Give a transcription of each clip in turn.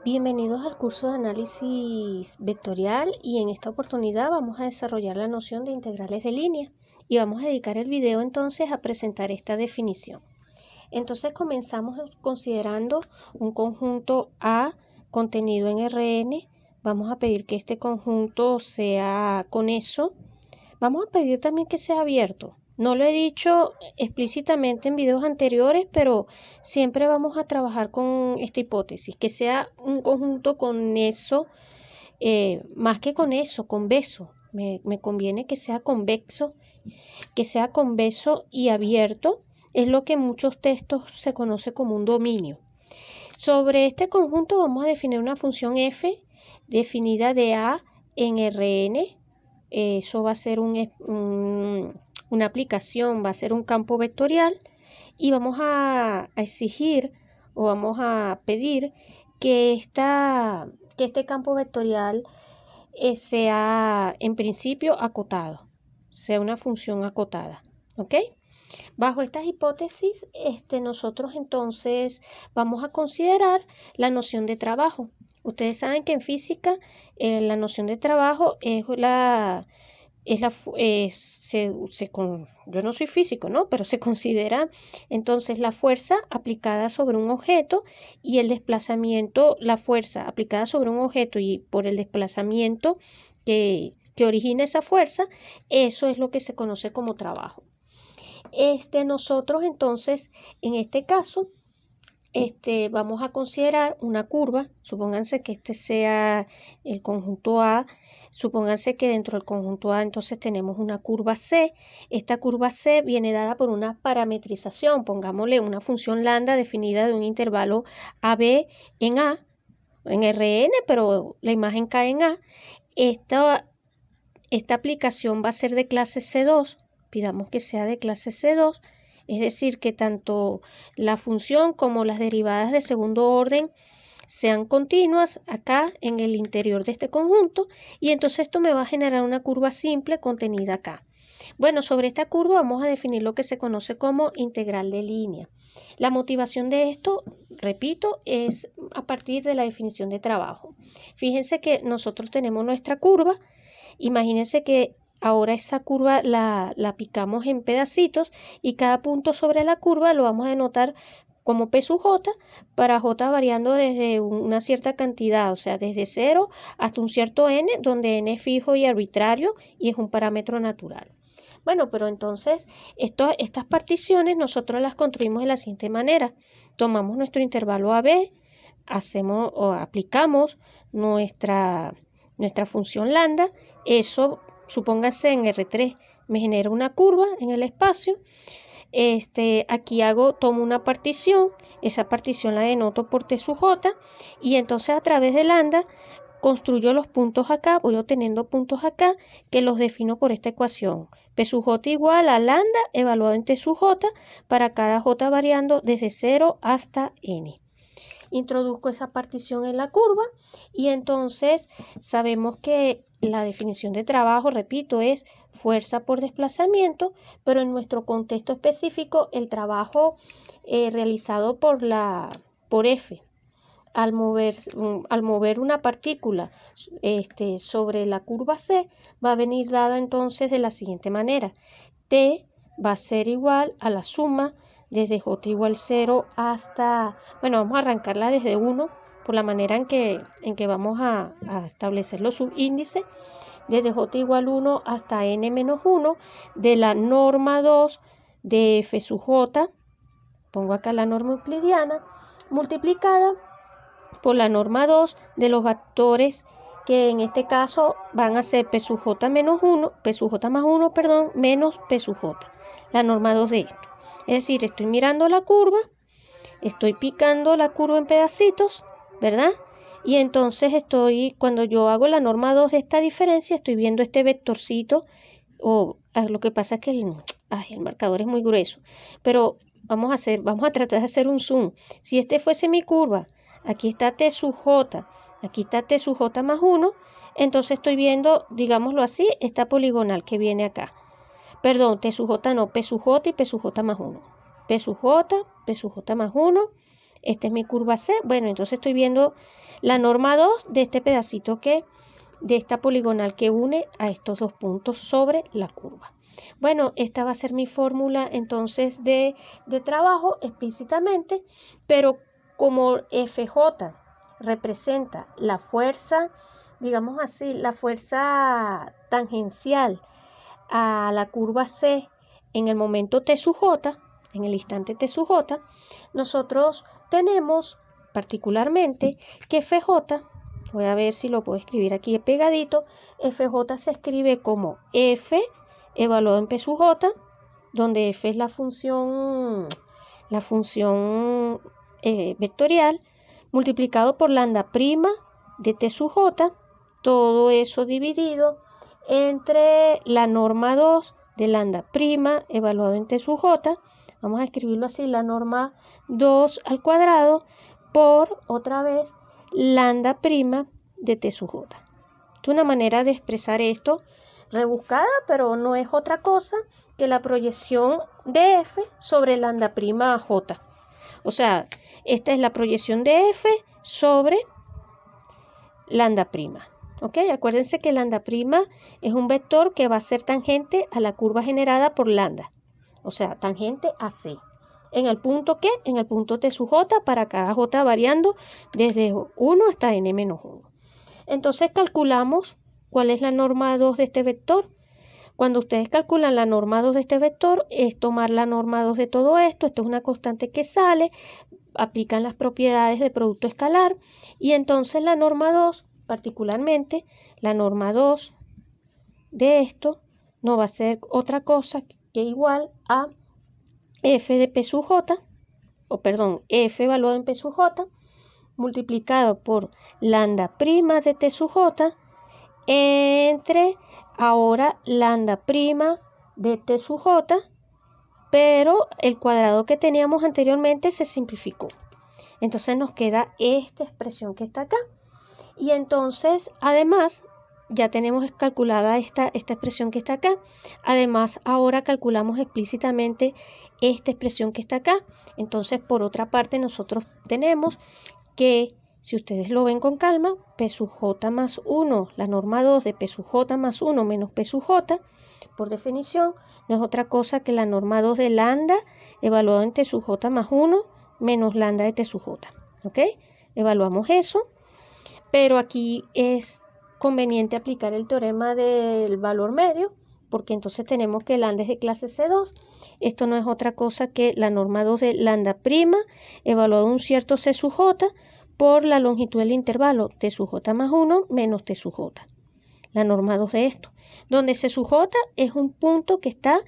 Bienvenidos al curso de análisis vectorial y en esta oportunidad vamos a desarrollar la noción de integrales de línea y vamos a dedicar el video entonces a presentar esta definición. Entonces comenzamos considerando un conjunto A contenido en Rn. Vamos a pedir que este conjunto sea conexo. Vamos a pedir también que sea abierto. No lo he dicho explícitamente en videos anteriores, pero siempre vamos a trabajar con esta hipótesis, que sea un conjunto conexo, más que conexo, convexo. Me conviene que sea convexo y abierto. Es lo que en muchos textos se conoce como un dominio. Sobre este conjunto vamos a definir una función f definida de A en Rn. Eso va a ser una aplicación, va a ser un campo vectorial y vamos a exigir o vamos a pedir que este campo vectorial sea en principio acotado, sea una función acotada, ¿ok? Bajo estas hipótesis, nosotros entonces vamos a considerar la noción de trabajo. Ustedes saben que en física la noción de trabajo yo no soy físico, ¿no? Pero se considera entonces la fuerza aplicada sobre un objeto y el desplazamiento, la fuerza aplicada sobre un objeto y por el desplazamiento que origina esa fuerza, eso es lo que se conoce como trabajo. Nosotros entonces, en este caso, vamos a considerar una curva. Supónganse que este sea el conjunto A. Supónganse que dentro del conjunto A entonces tenemos una curva C. Esta curva C viene dada por una parametrización. Pongámosle una función lambda definida de un intervalo AB en A, en Rn, pero la imagen cae en A. Esta aplicación va a ser de clase C2. Pidamos que sea de clase C2. Es decir, que tanto la función como las derivadas de segundo orden sean continuas acá en el interior de este conjunto y entonces esto me va a generar una curva simple contenida acá. Bueno, sobre esta curva vamos a definir lo que se conoce como integral de línea. La motivación de esto, repito, es a partir de la definición de trabajo. Fíjense que nosotros tenemos nuestra curva. Imagínense que ahora esa curva la picamos en pedacitos y cada punto sobre la curva lo vamos a denotar como P sub J, para J variando desde una cierta cantidad, o sea, desde 0 hasta un cierto n, donde n es fijo y arbitrario y es un parámetro natural. Bueno, pero entonces estas particiones nosotros las construimos de la siguiente manera. Tomamos nuestro intervalo AB, aplicamos nuestra función lambda. Eso, supóngase en R3, me genera una curva en el espacio. Aquí tomo una partición, esa partición la denoto por T sub J y entonces a través de lambda construyo los puntos acá, voy obteniendo puntos acá que los defino por esta ecuación. P sub J igual a lambda evaluado en T sub J para cada J variando desde 0 hasta n. Introduzco esa partición en la curva y entonces sabemos que la definición de trabajo, repito, es fuerza por desplazamiento, pero en nuestro contexto específico el trabajo realizado por F al mover una partícula sobre la curva C va a venir dada entonces de la siguiente manera. T va a ser igual a la suma desde J igual 0 hasta, bueno, vamos a arrancarla desde 1 por la manera en que vamos a establecer los subíndices, desde J igual 1 hasta n menos 1 de la norma 2 de F sub J, pongo acá la norma euclidiana, multiplicada por la norma 2 de los vectores que en este caso van a ser P sub J menos 1, P sub J más 1, perdón, menos P sub J, la norma 2 de esto. Es decir, estoy mirando la curva, estoy picando la curva en pedacitos, ¿verdad? Y entonces cuando yo hago la norma 2 de esta diferencia, estoy viendo este vectorcito, lo que pasa es que el marcador es muy grueso, pero vamos a tratar de hacer un zoom. Si fuese mi curva, aquí está T sub J, aquí está T sub J más 1, entonces estoy viendo, digámoslo así, esta poligonal que viene acá. Perdón, T sub J no, P sub J y P sub J más 1. P sub J más 1, esta es mi curva C. Bueno, entonces estoy viendo la norma 2 de este pedacito de esta poligonal que une a estos dos puntos sobre la curva. Bueno, esta va a ser mi fórmula entonces de trabajo explícitamente, pero como FJ representa la fuerza, digamos así, la fuerza tangencial a la curva C en el momento T sub J, en el instante T sub J, nosotros tenemos particularmente que FJ, voy a ver si lo puedo escribir aquí pegadito, FJ se escribe como F evaluado en P sub J, donde F es la función vectorial, multiplicado por lambda prima de T sub J, todo eso dividido entre la norma 2 de lambda prima evaluado en T sub J, vamos a escribirlo así, la norma 2 al cuadrado por, otra vez, lambda prima de T sub J. Es una manera de expresar esto rebuscada, pero no es otra cosa que la proyección de F sobre lambda prima J. O sea, esta es la proyección de F sobre lambda prima. ¿Ok? Acuérdense que lambda prima es un vector que va a ser tangente a la curva generada por lambda. O sea, tangente a C. ¿En el punto qué? En el punto T sub J, para cada J variando desde 1 hasta n-1. Entonces calculamos cuál es la norma 2 de este vector. Cuando ustedes calculan la norma 2 de este vector, es tomar la norma 2 de todo esto. Esto es una constante que sale, aplican las propiedades de producto escalar y entonces la norma 2, particularmente la norma 2 de esto, no va a ser otra cosa que igual a F de P sub J, o perdón, F evaluado en P sub J, multiplicado por lambda prima de T sub J, entre ahora lambda prima de T sub J, pero el cuadrado que teníamos anteriormente se simplificó. Entonces nos queda esta expresión que está acá. Y entonces, además, ya tenemos calculada esta expresión que está acá. Además, ahora calculamos explícitamente esta expresión que está acá. Entonces, por otra parte, nosotros tenemos que, si ustedes lo ven con calma, P sub J más 1, la norma 2 de P sub J más 1 menos P sub J, por definición, no es otra cosa que la norma 2 de lambda evaluado en T sub J más 1 menos lambda de T sub J. ¿Ok? Evaluamos eso, pero aquí es conveniente aplicar el teorema del valor medio, porque entonces tenemos que lambda es de clase C2. Esto no es otra cosa que la norma 2 de lambda prima evaluado en un cierto C sub J por la longitud del intervalo T sub J más 1 menos T sub J. La norma 2 de esto, donde C sub J es un punto que está,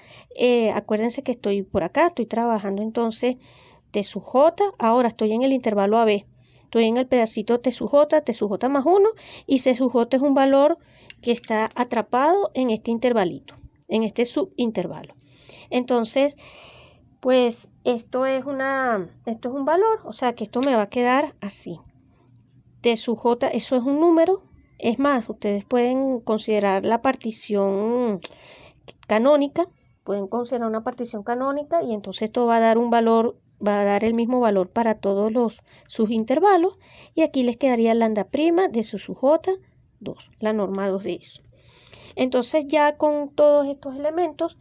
acuérdense que estoy por acá, estoy trabajando entonces T sub J, ahora estoy en el intervalo AB, estoy en el pedacito T sub J más 1 y C sub J es un valor que está atrapado en este intervalito, en este subintervalo. Entonces, pues esto es un valor, o sea que esto me va a quedar así. T sub J, eso es un número. Es más, ustedes pueden considerar la partición canónica, pueden considerar una partición canónica y entonces esto va a dar un valor, va a dar el mismo valor para todos sus intervalos y aquí les quedaría lambda prima de su sub J 2, la norma 2 de eso. Entonces ya con todos estos elementos,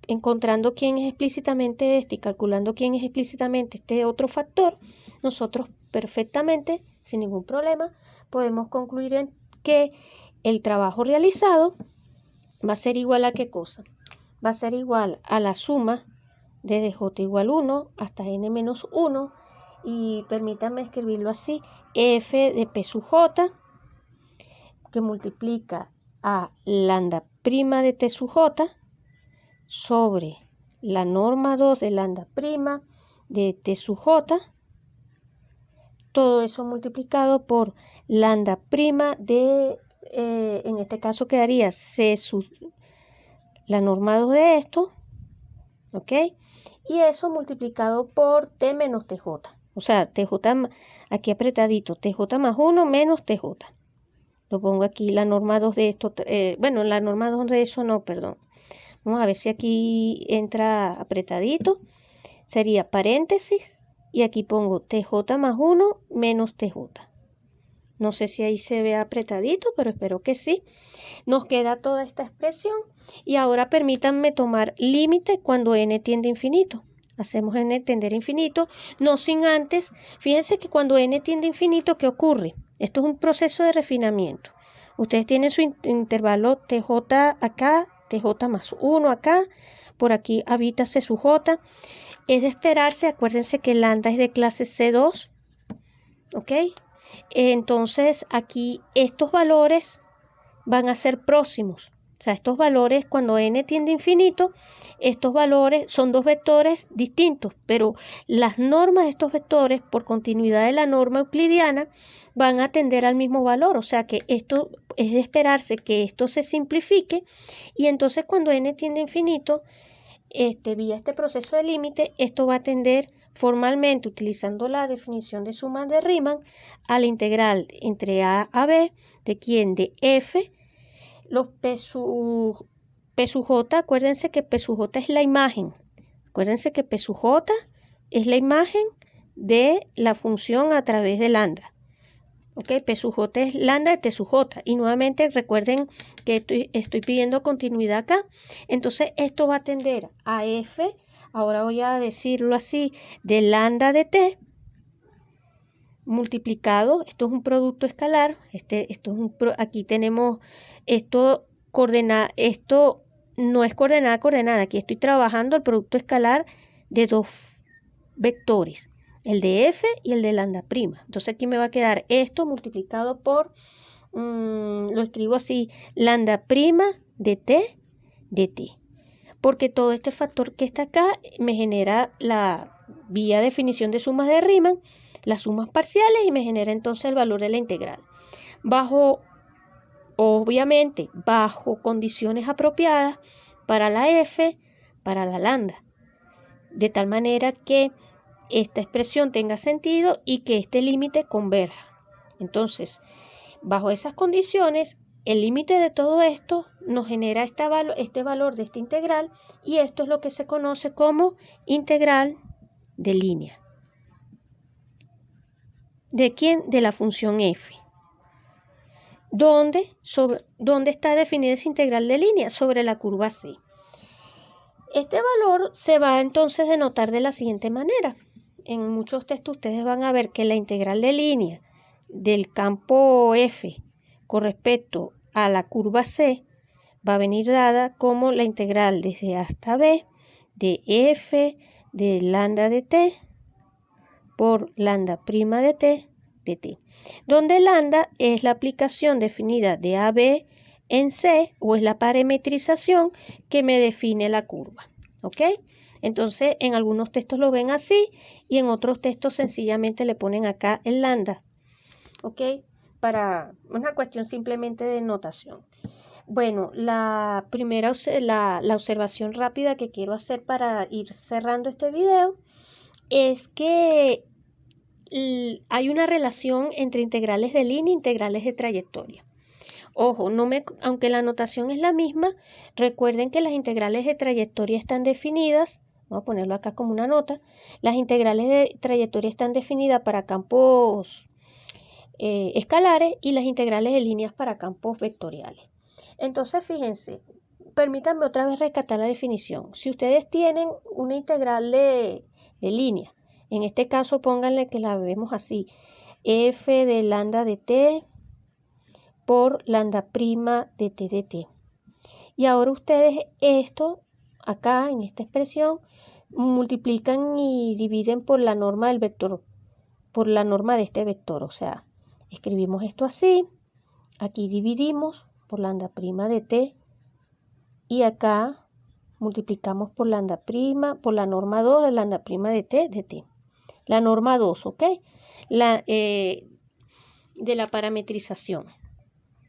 encontrando quién es explícitamente este y calculando quién es explícitamente este otro factor, nosotros perfectamente, sin ningún problema, podemos concluir en que el trabajo realizado va a ser igual a ¿qué cosa? Va a ser igual a la suma desde j igual 1 hasta n menos 1 y permítanme escribirlo así, f de p sub j que multiplica a lambda prima de t sub j sobre la norma 2 de lambda prima de t sub j, todo eso multiplicado por lambda prima de, en este caso quedaría c sub la norma 2 de esto, ¿ok? Y eso multiplicado por t menos tj, o sea, tj aquí apretadito, tj más 1 menos tj. Lo pongo aquí, la norma 2 de esto, bueno, la norma 2 de eso no, perdón. Vamos a ver si aquí entra apretadito. Sería paréntesis, y aquí pongo TJ más 1 menos TJ. No sé si ahí se ve apretadito, pero espero que sí. Nos queda toda esta expresión y ahora permítanme tomar límite cuando n tiende a infinito. Hacemos n tender a infinito, no sin antes. Fíjense que cuando n tiende a infinito, ¿qué ocurre? Esto es un proceso de refinamiento. Ustedes tienen su intervalo TJ acá, TJ más 1 acá, por aquí habítase su J. Es de esperarse, acuérdense que lambda es de clase C2, ¿ok? Entonces aquí estos valores van a ser próximos. O sea, estos valores, cuando n tiende a infinito, estos valores son dos vectores distintos, pero las normas de estos vectores, por continuidad de la norma euclidiana, van a tender al mismo valor. O sea que esto es de esperarse que esto se simplifique y entonces cuando n tiende a infinito, vía este proceso de límite, esto va a tender formalmente, utilizando la definición de suma de Riemann, a la integral entre a a b, de quién, de f, los p sub j. Acuérdense que p sub j es la imagen. Acuérdense que p sub j es la imagen de la función a través de lambda. ¿Ok? P sub j es lambda de t sub j. Y nuevamente recuerden que estoy pidiendo continuidad acá. Entonces esto va a tender a f, ahora voy a decirlo así, de lambda de t multiplicado, esto es un producto escalar, aquí tenemos esto no es coordenada, aquí estoy trabajando el producto escalar de dos vectores, el de f y el de lambda prima. Entonces aquí me va a quedar esto multiplicado por, lo escribo así, lambda prima de t, porque todo este factor que está acá me genera la vía definición de sumas de Riemann, las sumas parciales, y me genera entonces el valor de la integral. Obviamente, bajo condiciones apropiadas para la f, para la lambda, de tal manera que esta expresión tenga sentido y que este límite converja. Entonces, bajo esas condiciones, el límite de todo esto nos genera este valor de esta integral, y esto es lo que se conoce como integral de línea. ¿De quién? De la función f. ¿Dónde está definida esa integral de línea? Sobre la curva C. Este valor se va entonces a denotar de la siguiente manera. En muchos textos ustedes van a ver que la integral de línea del campo f con respecto a la curva C va a venir dada como la integral desde A hasta B de f de lambda de t por lambda prima de t, donde lambda es la aplicación definida de AB en C, o es la parametrización que me define la curva. ¿Ok? Entonces, en algunos textos lo ven así y en otros textos sencillamente le ponen acá el lambda. ¿Ok? Para una cuestión simplemente de notación. Bueno, la observación rápida que quiero hacer para ir cerrando este video es que hay una relación entre integrales de línea e integrales de trayectoria. Ojo, aunque la notación es la misma, recuerden que las integrales de trayectoria están definidas, vamos a ponerlo acá como una nota, las integrales de trayectoria están definidas para campos escalares y las integrales de líneas para campos vectoriales. Entonces, fíjense, permítanme otra vez rescatar la definición. Si ustedes tienen una integral de línea, en este caso pónganle que la vemos así, f de lambda de t por lambda prima de t. Y ahora ustedes esto, acá en esta expresión, multiplican y dividen por la norma del vector, por la norma de este vector. O sea, escribimos esto así, aquí dividimos por lambda prima de t y acá multiplicamos por lambda prima, por la norma 2 de lambda prima de t. La norma 2, ¿ok? De la parametrización.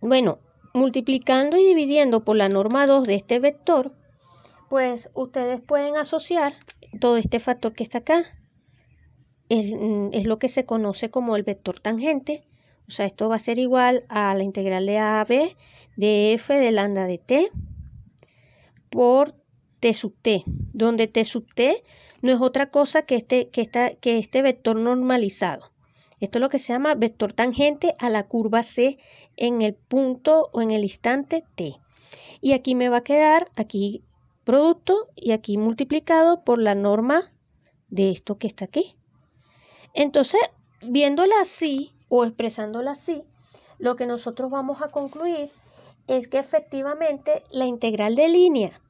Bueno, multiplicando y dividiendo por la norma 2 de este vector, pues ustedes pueden asociar todo este factor que está acá. Es lo que se conoce como el vector tangente. O sea, esto va a ser igual a la integral de a a b de f de lambda de t por T sub T, donde T sub T no es otra cosa que este vector normalizado. Esto es lo que se llama vector tangente a la curva C en el punto o en el instante T. Y aquí me va a quedar aquí producto y aquí multiplicado por la norma de esto que está aquí. Entonces, viéndola así o expresándola así, lo que nosotros vamos a concluir es que efectivamente la integral de línea,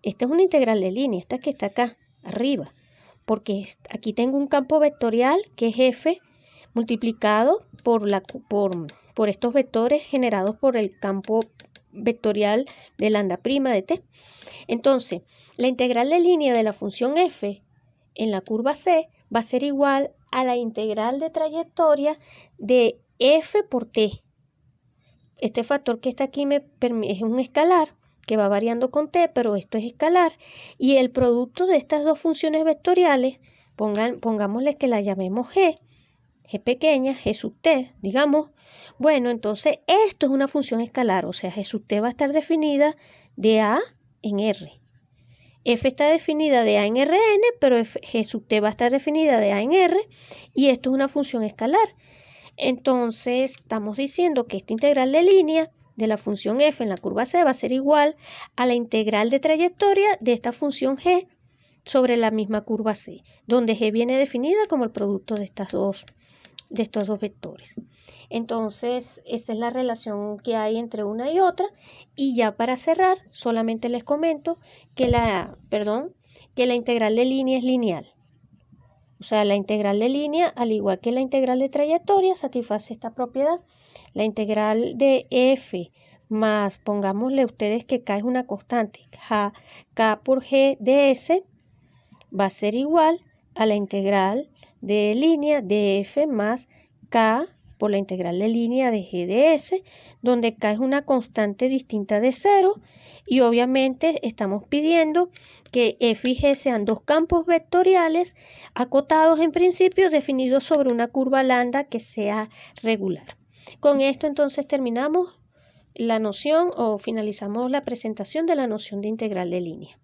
esta es una integral de línea, esta que está acá arriba, porque aquí tengo un campo vectorial que es f multiplicado por estos vectores generados por el campo vectorial de lambda prima de t. Entonces, la integral de línea de la función f en la curva C va a ser igual a la integral de trayectoria de f por t. Este factor que está aquí es un escalar que va variando con t, pero esto es escalar. Y el producto de estas dos funciones vectoriales, pongámosle que la llamemos g pequeña, g sub t, digamos. Bueno, entonces esto es una función escalar, o sea, g sub t va a estar definida de a en r. F está definida de a en Rn, pero g sub t va a estar definida de a en r, y esto es una función escalar. Entonces, estamos diciendo que esta integral de línea de la función f en la curva C va a ser igual a la integral de trayectoria de esta función g sobre la misma curva C, donde g viene definida como el producto de estos dos vectores. Entonces, esa es la relación que hay entre una y otra. Y ya para cerrar, solamente les comento que la integral de línea es lineal. O sea, la integral de línea, al igual que la integral de trayectoria, satisface esta propiedad. La integral de f más, pongámosle ustedes que k es una constante, k por g de s, va a ser igual a la integral de línea de f más k por la integral de línea de g de s, donde k es una constante distinta de 0, y obviamente estamos pidiendo que f y g sean dos campos vectoriales acotados en principio, definidos sobre una curva lambda que sea regular. Con esto entonces terminamos la noción o finalizamos la presentación de la noción de integral de línea.